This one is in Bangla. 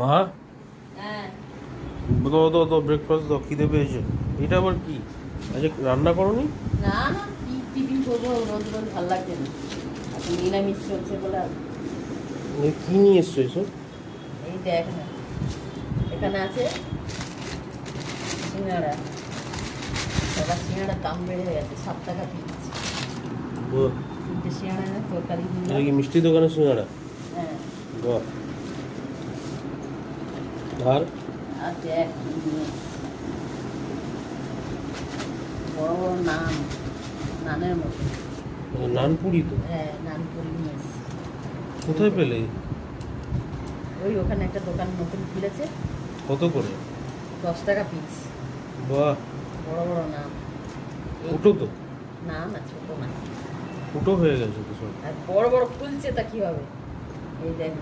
মা হ্যাঁ তো ব্রেকফাস্ট দাও, খিদে পেয়েছে। এটা আবার কি? আচ্ছা, রান্না করোনি? না না কি টিফিন করবো, রোজ রোজ ভালো লাগছে না। এখন নিরামিষ চলছে বলে কি নিয়ে এসছো এসব? এই দেখ না, এখানে আছে সিঙ্গাড়া। এবার সিঙ্গাড়ার দাম বেড়ে গেছে, 7 টাকা পিস। বাহ, 3টে সিঙ্গাড়া না তরকারি এটা দিলাম। কি মিষ্টি দোকানের সিঙ্গাড়া? হ্যাঁ বাহ। আর আর দেখ কি নিয়ে এসেছি। বড় বড় নান, নানের মতো। নানপুরি তো। হ্যাঁ নানপুরি নিয়ে এসেছি। কোথায় পেলে? ওই ওখানে একটা দোকান নতুন খুলেছে, কত করে? 10 টাকা পিস। বাহ, বড় বড় নান। ফুটো তো। না না ছোট না, ফুটো হয়ে গেছে তো সব। আর বড় বড় খুলছে তা কি হবে। এই দেখ